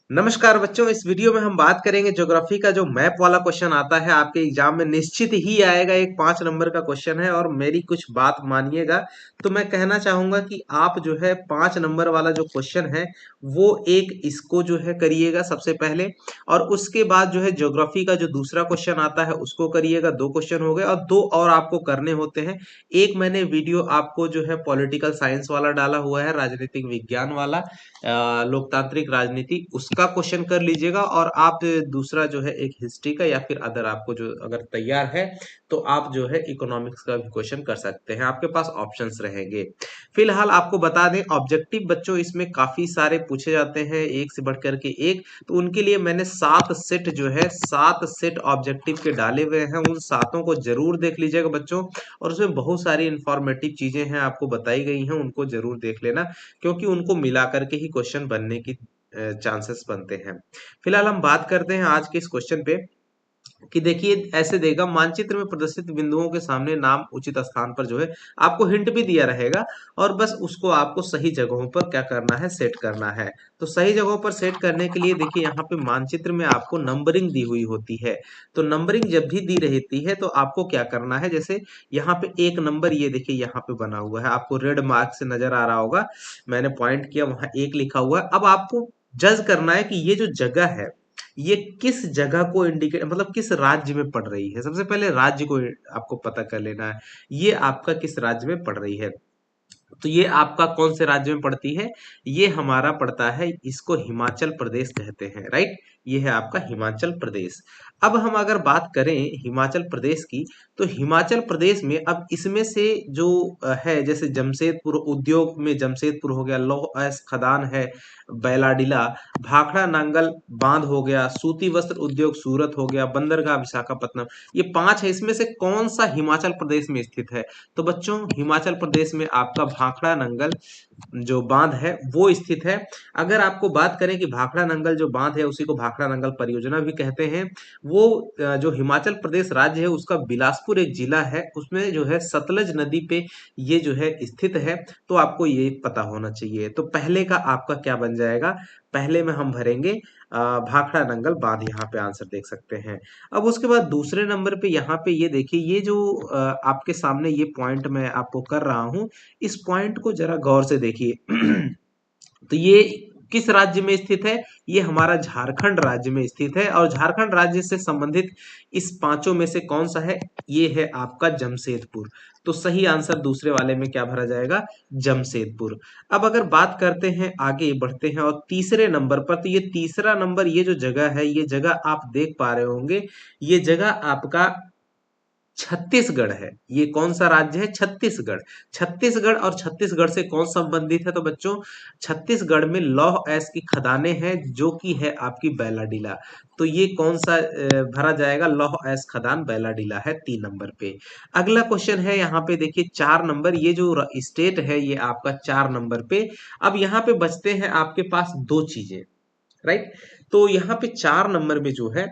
नमस्कार बच्चों, इस वीडियो में हम बात करेंगे ज्योग्राफी का जो मैप वाला क्वेश्चन आता है आपके एग्जाम में निश्चित ही आएगा। एक 5 नंबर का क्वेश्चन है और मेरी कुछ बात मानिएगा तो मैं कहना चाहूंगा कि आप जो है 5 नंबर वाला जो क्वेश्चन है वो एक इसको जो है करिएगा सबसे पहले। और उसके बाद जो है ज्योग्राफी का जो दूसरा क्वेश्चन आता है उसको करिएगा। 2 क्वेश्चन हो गए और 2 और आपको करने होते हैं। एक मैंने वीडियो आपको जो है पॉलिटिकल साइंस वाला डाला हुआ है, राजनीतिक विज्ञान वाला, लोकतांत्रिक राजनीति, उसका क्वेश्चन कर लीजिएगा। और आप दूसरा जो है एक हिस्ट्री का या फिर अदर, आपको जो अगर तैयार है तो आप जो है इकोनॉमिक्स का भी क्वेश्चन कर सकते हैं। आपके पास ऑप्शंस रहेंगे। फिलहाल आपको बता दें, ऑब्जेक्टिव बच्चों इसमें काफी सारे पूछे जाते हैं, एक से बढ़कर के एक। तो उनके लिए मैंने 7 सेट जो है 7 सेट ऑब्जेक्टिव के डाले हुए हैं। उन सातों को जरूर देख लीजिएगा बच्चों। और उसमें बहुत सारी इंफॉर्मेटिव चीजें हैं आपको बताई गई हैं, उनको जरूर देख लेना, क्योंकि उनको मिला करके ही क्वेश्चन बनने की चांसेस बनते हैं। फिलहाल हम बात करते हैं आज के इस क्वेश्चन पे कि देखिए ऐसे देगा, मानचित्र में प्रदर्शित बिंदुओं के सामने नाम उचित स्थान पर जो है आपको हिंट भी दिया रहेगा। और बस उसको आपको सही जगहों पर क्या करना है, सेट करना है। तो सही जगहों पर सेट करने के लिए देखिए यहाँ पे मानचित्र में आपको नंबरिंग दी हुई होती है। तो नंबरिंग जब भी दी रहती है तो आपको क्या करना है, जैसे यहाँ पे 1 नंबर, ये देखिए यहाँ पे बना हुआ है, आपको रेड मार्क से नजर आ रहा होगा, मैंने पॉइंट किया, वहां 1 लिखा हुआ है। अब आपको जज करना है कि ये जो जगह है ये किस जगह को इंडिकेट, मतलब किस राज्य में पड़ रही है। सबसे पहले राज्य को आपको पता कर लेना है, ये आपका किस राज्य में पड़ रही है। तो ये आपका कौन से राज्य में पड़ती है, ये हमारा पड़ता है, इसको हिमाचल प्रदेश कहते हैं, राइट। ये है आपका हिमाचल प्रदेश। अब हम अगर बात करें हिमाचल प्रदेश की, तो हिमाचल प्रदेश में अब इसमें से जो है, जैसे जमशेदपुर, उद्योग में जमशेदपुर हो गया, लौह अयस्क खदान है बैलाडिला, भाखड़ा नांगल बांध हो गया, सूती वस्त्र उद्योग सूरत हो गया, बंदरगाह विशाखापट्टनम, ये 5 है। इसमें से कौन सा हिमाचल प्रदेश में स्थित है। तो बच्चों हिमाचल प्रदेश में आपका भाखड़ा नंगल जो बांध है वो स्थित है। अगर आपको बात करें कि भाखड़ा नंगल जो बांध है उसी को भाखड़ा नंगल परियोजना भी कहते हैं। वो जो हिमाचल प्रदेश राज्य है उसका बिलासपुर एक जिला है, उसमें जो है सतलज नदी पे ये जो है स्थित है। तो आपको ये पता होना चाहिए। तो पहले का आपका क्या बन जाएगा, पहले में हम भरेंगे भाखड़ा नंगल बांध, यहाँ पे आंसर देख सकते हैं। अब उसके बाद दूसरे नंबर पे यहाँ पे ये देखिए, ये जो आपके सामने ये पॉइंट मैं आपको कर रहा हूं, इस पॉइंट को जरा गौर से देखिए। तो ये किस राज्य में स्थित है, ये हमारा झारखंड राज्य में स्थित है। और झारखंड राज्य से संबंधित इस पांचों में से कौन सा है, ये है आपका जमशेदपुर। तो सही आंसर दूसरे वाले में क्या भरा जाएगा, जमशेदपुर। अब अगर बात करते हैं, आगे बढ़ते हैं और तीसरे नंबर पर, तो ये तीसरा नंबर, ये जो जगह है, ये जगह आप देख पा रहे होंगे, ये जगह आपका छत्तीसगढ़ है। ये कौन सा राज्य है, छत्तीसगढ़। छत्तीसगढ़ और छत्तीसगढ़ से कौन संबंधित है, तो बच्चों छत्तीसगढ़ में लौह अयस्क की खदानें हैं, जो कि है आपकी बैलाडीला। तो ये कौन सा भरा जाएगा, लौह अयस्क खदान बैलाडीला है 3 नंबर पे। अगला क्वेश्चन है यहाँ पे देखिए 4 नंबर, ये जो स्टेट है ये आपका 4 नंबर पे। अब यहाँ पे बचते हैं आपके पास 2 चीजें, राइट। तो यहाँ पे 4 नंबर में जो है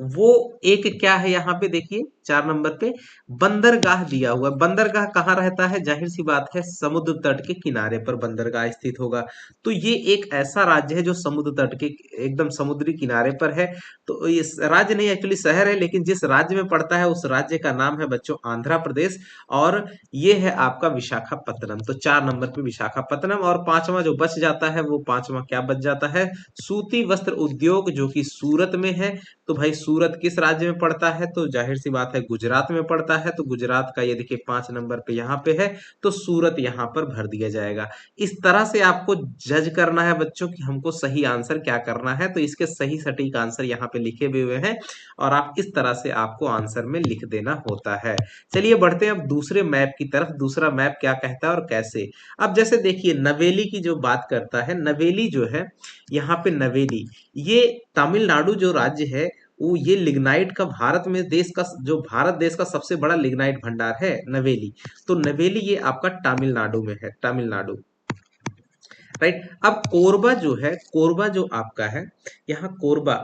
वो एक क्या है, यहाँ पे देखिए 4 नंबर पे बंदरगाह दिया हुआ है। बंदरगाह कहाँ रहता है, जाहिर सी बात है समुद्र तट के किनारे पर बंदरगाह स्थित होगा। तो ये एक ऐसा राज्य है जो समुद्र तट के एकदम समुद्री किनारे पर है। तो ये राज्य नहीं, एक्चुअली शहर है, लेकिन जिस राज्य में पड़ता है उस राज्य का नाम है बच्चों आंध्र प्रदेश। और ये है आपका विशाखापत्तनम। तो 4 नंबर पे विशाखापत्तनम। और पांचवा जो बच जाता है, वो पांचवा क्या बच जाता है, सूती वस्त्र उद्योग, जो कि सूरत में है। तो भाई सूरत किस राज्य में पड़ता है, तो जाहिर सी बात है गुजरात में पड़ता है। तो गुजरात का ये देखिए 5 नंबर पे यहाँ पे है, तो सूरत यहाँ पर भर दिया जाएगा। इस तरह से आपको जज करना है बच्चों कि हमको सही आंसर क्या करना है। तो इसके सही सटीक आंसर यहाँ पे लिखे भी हुए हैं और आप इस तरह से आपको आंसर में लिख देना होता है। चलिए बढ़ते हैं अब दूसरे मैप की तरफ। दूसरा मैप क्या कहता है और कैसे। अब जैसे देखिए नवेली की जो बात करता है, नवेली जो है यहाँ पे नवेली, ये तमिलनाडु जो राज्य है, वो ये लिग्नाइट का भारत में देश का, जो भारत देश का सबसे बड़ा लिग्नाइट भंडार है नवेली। तो नवेली ये आपका तमिलनाडु में है, तमिलनाडु, राइट। अब कोरबा जो है, कोरबा जो आपका है, यहाँ कोरबा,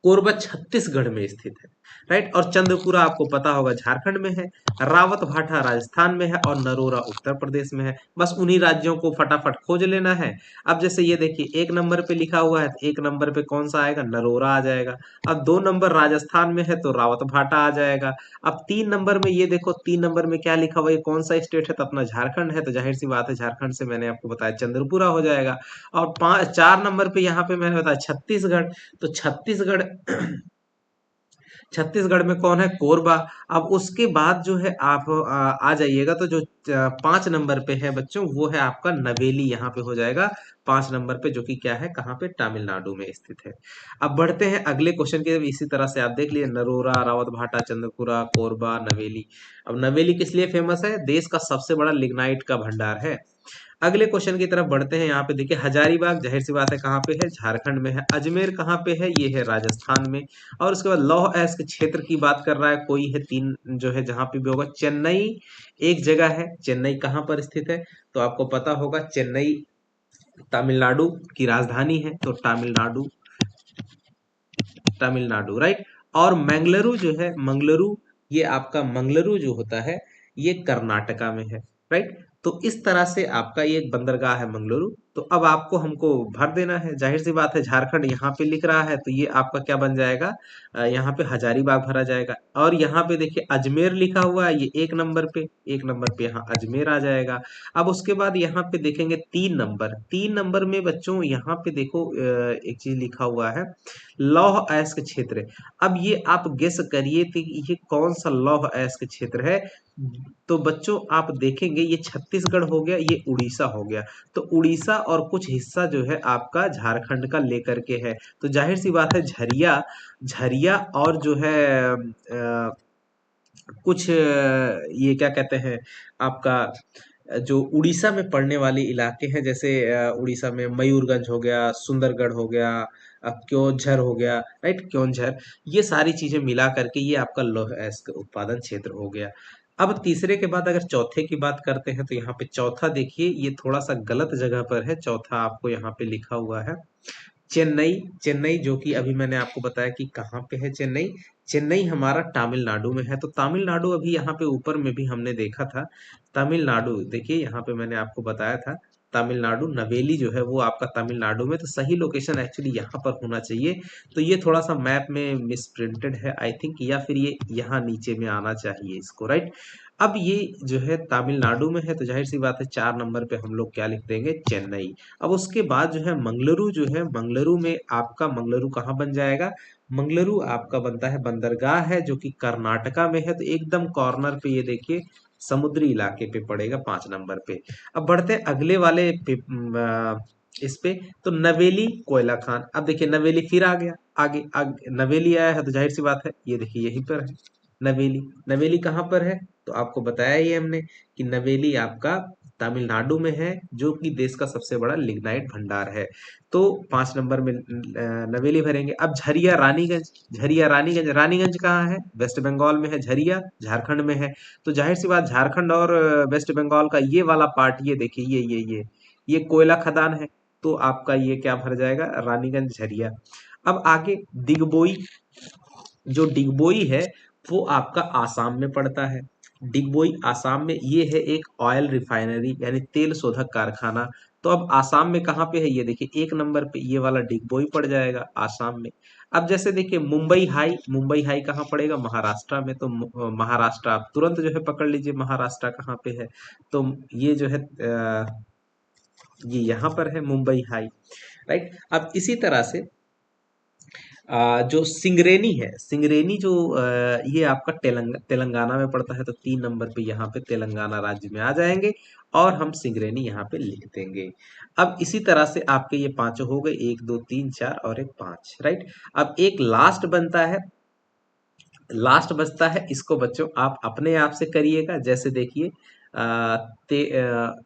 कोरबा छत्तीसगढ़ में स्थित है। राइट। और चंद्रपुरा आपको पता होगा झारखंड में है, रावत भाटा राजस्थान में है और नरोरा उत्तर प्रदेश में है। बस उन्हीं राज्यों को फटाफट खोज लेना है। अब जैसे ये देखिए एक नंबर पे लिखा हुआ है, तो एक नंबर पे कौन सा आएगा, नरोरा आ जाएगा। अब दो नंबर राजस्थान में है तो रावत भाटा आ जाएगा। अब तीन नंबर में ये देखो, तीन नंबर में क्या लिखा हुआ है, ये कौन सा स्टेट है, तो अपना झारखंड है, तो जाहिर सी बात है झारखंड से मैंने आपको बताया चंद्रपुरा हो जाएगा। और पांच चार नंबर पे यहाँ पे मैंने बताया छत्तीसगढ़, तो छत्तीसगढ़ छत्तीसगढ़ में कौन है, कोरबा। अब उसके बाद जो है आप आ जाइएगा, तो जो पांच नंबर पे है बच्चों, वो है आपका नवेली, यहाँ पे हो जाएगा पांच नंबर पे, जो कि क्या है, कहाँ पे, तमिलनाडु में स्थित है। अब बढ़ते हैं अगले क्वेश्चन की तरफ। इसी तरह से आप देख लिए नरोरा, रावत भाटा, चंद्रपुरा, कोरबा, नवेली। अब नवेली किस लिए फेमस है, देश का सबसे बड़ा लिग्नाइट का भंडार है। अगले क्वेश्चन की तरफ बढ़ते हैं। यहाँ पे देखिए हजारीबाग, जाहिर सी बात है कहाँ पे है, झारखंड में है। अजमेर कहाँ पे है, ये है राजस्थान में। और उसके बाद लौह अयस्क क्षेत्र की बात कर रहा है कोई, है तीन जो है जहाँ पे भी होगा, चेन्नई एक जगह है। चेन्नई कहाँ पर स्थित है, तो आपको पता होगा चेन्नई तमिलनाडु की राजधानी है, तो तमिलनाडु, तमिलनाडु, राइट। और मंगलुरु जो है, मंगलुरु, ये आपका मंगलुरु जो होता है, ये कर्नाटका में है, राइट। तो इस तरह से आपका ये एक बंदरगाह है मंगलुरु। तो अब आपको हमको भर देना है, जाहिर सी बात है झारखंड यहाँ पे लिख रहा है, तो ये आपका क्या बन जाएगा, यहाँ पे हजारीबाग भरा जाएगा। और यहाँ पे देखिए अजमेर लिखा हुआ है, ये एक नंबर पे, एक नंबर पे यहाँ अजमेर आ जाएगा। अब उसके बाद यहाँ पे देखेंगे तीन नंबर, तीन नंबर में बच्चों यहाँ पे देखो एक चीज लिखा हुआ है, लौह अयस्क क्षेत्र। अब ये आप गेस करिए कि ये कौन सा लौह अयस्क क्षेत्र है। तो बच्चों आप देखेंगे ये छत्तीसगढ़ हो गया, ये उड़ीसा हो गया। तो उड़ीसा और कुछ हिस्सा जो है आपका झारखंड का लेकर के है। तो जाहिर सी बात है झरिया, झरिया और जो है कुछ ये क्या कहते हैं आपका, जो उड़ीसा में पड़ने वाले इलाके हैं, जैसे उड़ीसा में मयूरगंज हो गया, सुंदरगढ़ हो गया, क्योंझर हो गया, राइट, क्योंझर, ये सारी चीजें मिला करके ये आपका लौह अयस्क उत्पादन क्षेत्र हो गया। अब तीसरे के बाद अगर चौथे की बात करते हैं, तो यहाँ पे चौथा देखिए, ये थोड़ा सा गलत जगह पर है। चौथा आपको यहाँ पे लिखा हुआ है चेन्नई, चेन्नई जो कि अभी मैंने आपको बताया कि कहाँ पे है चेन्नई। चेन्नई हमारा तमिलनाडु में है। तो तमिलनाडु अभी यहाँ पे ऊपर में भी हमने देखा था, तमिलनाडु देखिए यहाँ पे मैंने आपको बताया था, तमिलनाडु नवेली जो है वो आपका तमिलनाडु में, तो सही लोकेशन एक्चुअली यहाँ पर होना चाहिए। तो ये थोड़ा सा मैप में मिसप्रिंटेड है आई थिंक, या फिर ये यहाँ नीचे में आना चाहिए इसको, राइट। अब ये जो है तमिलनाडु में है, तो जाहिर सी बात है चार नंबर पे हम लोग क्या लिख देंगे, चेन्नई। अब उसके बाद जो है मंगलुरु, जो है मंगलुरु में आपका, मंगलुरु कहाँ बन जाएगा, मंगलुरु आपका बनता है, बंदरगाह है जो कि कर्नाटका में है। तो एकदम कॉर्नर पे ये देखिए समुद्री इलाके पे पड़ेगा, पांच नंबर पे। अब बढ़ते हैं अगले वाले पे, इस पे, तो नवेली कोयला खान। अब देखिए नवेली फिर आ गया, आगे नवेली आया है, तो जाहिर सी बात है ये देखिए यहीं पर है नवेली। नवेली कहाँ पर है, तो आपको बताया ही हमने कि नवेली आपका तमिलनाडु में है, जो कि देश का सबसे बड़ा लिग्नाइट भंडार है। तो पांच नंबर में नवेली भरेंगे। अब झरिया रानीगंज, झरिया रानीगंज, रानीगंज कहाँ है, वेस्ट बंगाल में है। झरिया झारखंड में है। तो जाहिर सी बात झारखंड और वेस्ट बंगाल का ये वाला पार्ट, ये देखिए ये कोयला खदान है। तो आपका ये क्या भर जाएगा, रानीगंज, झरिया। अब आगे डिगबोई, जो डिगबोई है वो आपका आसाम में पड़ता है। डिगबोई आसाम में, ये है एक ऑयल रिफाइनरी यानी तेल शोधक कारखाना। तो अब आसाम में कहाँ पे है, ये देखिए एक नंबर पे ये वाला डिगबोई पड़ जाएगा आसाम में। अब जैसे देखिए मुंबई हाई, मुंबई हाई कहाँ पड़ेगा, महाराष्ट्र में। तो महाराष्ट्र आप तुरंत जो है पकड़ लीजिए, महाराष्ट्र कहाँ पे है, तो ये जो है ये यहाँ पर है मुंबई हाई, राइट। अब इसी तरह से जो सिंगरेनी है, सिंगरेनी जो ये आपका तेलंगाना में पड़ता है। तो तीन नंबर पे यहाँ पे तेलंगाना राज्य में आ जाएंगे, और हम सिंगरेनी यहाँ पे लिख देंगे। अब इसी तरह से आपके ये पांचों हो गए, एक दो तीन चार और एक पांच, राइट। अब एक लास्ट बनता है, लास्ट बचता है, इसको बच्चों आप अपने आप से करिएगा। जैसे देखिए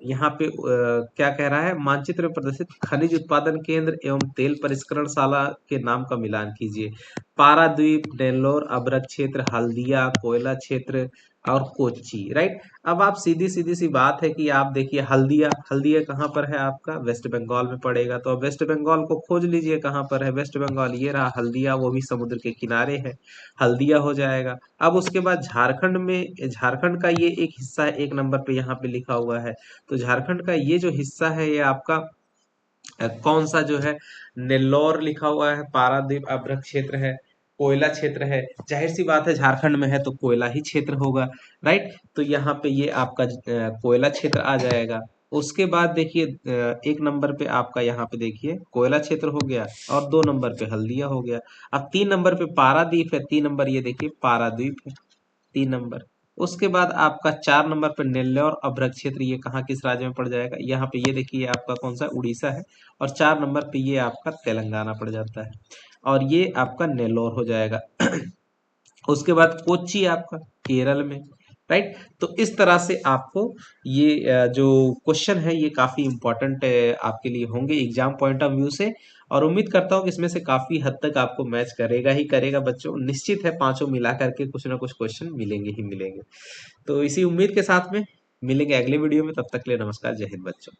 यहाँ पे क्या कह रहा है, मानचित्र में प्रदर्शित खनिज उत्पादन केंद्र एवं तेल परिष्करणशाला के नाम का मिलान कीजिए। पारादीप, नेल्लोर, अभ्रक क्षेत्र, हल्दिया, कोयला क्षेत्र और कोच्चि, राइट। अब आप सीधी सीधी सी बात है कि आप देखिए हल्दिया, हल्दिया कहाँ पर है आपका, वेस्ट बंगाल में पड़ेगा। तो अब वेस्ट बंगाल को खोज लीजिए कहाँ पर है वेस्ट बंगाल, ये रहा हल्दिया, वो भी समुद्र के किनारे है, हल्दिया हो जाएगा। अब उसके बाद झारखंड में, झारखंड का ये एक हिस्सा है, एक नंबर पे यहाँ पे लिखा हुआ है। तो झारखंड का ये जो हिस्सा है ये आपका कौन सा जो है, नेल्लौर लिखा हुआ है, पारादीप अभ्रक क्षेत्र है, कोयला क्षेत्र है। जाहिर सी बात है झारखंड में है तो कोयला ही क्षेत्र होगा, राइट। तो यहाँ पे ये आपका कोयला क्षेत्र आ जाएगा। उसके बाद देखिए एक नंबर पे आपका यहाँ पे देखिए कोयला क्षेत्र हो गया, और 2 नंबर पे हल्दिया हो गया। अब 3 नंबर पे पारादीप है, 3 नंबर ये देखिए पारादीप है, 3 नंबर। उसके बाद आपका 4 नंबर पर नेल्लोर अभ्रक क्षेत्र, ये कहाँ किस राज्य में पड़ जाएगा, यहाँ पे ये देखिए आपका कौन सा, उड़ीसा है। और 4 नंबर पे ये आपका तेलंगाना पड़ जाता है, और ये आपका नेल्लोर हो जाएगा। उसके बाद कोच्चि आपका केरल में, राइट। तो इस तरह से आपको ये जो क्वेश्चन है ये काफी इंपॉर्टेंट आपके लिए होंगे एग्जाम पॉइंट ऑफ व्यू से। और उम्मीद करता हूँ कि इसमें से काफी हद तक आपको मैच करेगा ही करेगा बच्चों, निश्चित है पांचों मिला करके कुछ ना कुछ क्वेश्चन मिलेंगे ही मिलेंगे। तो इसी उम्मीद के साथ में मिलेंगे अगले वीडियो में, तब तक के लिए नमस्कार, जय हिंद बच्चों।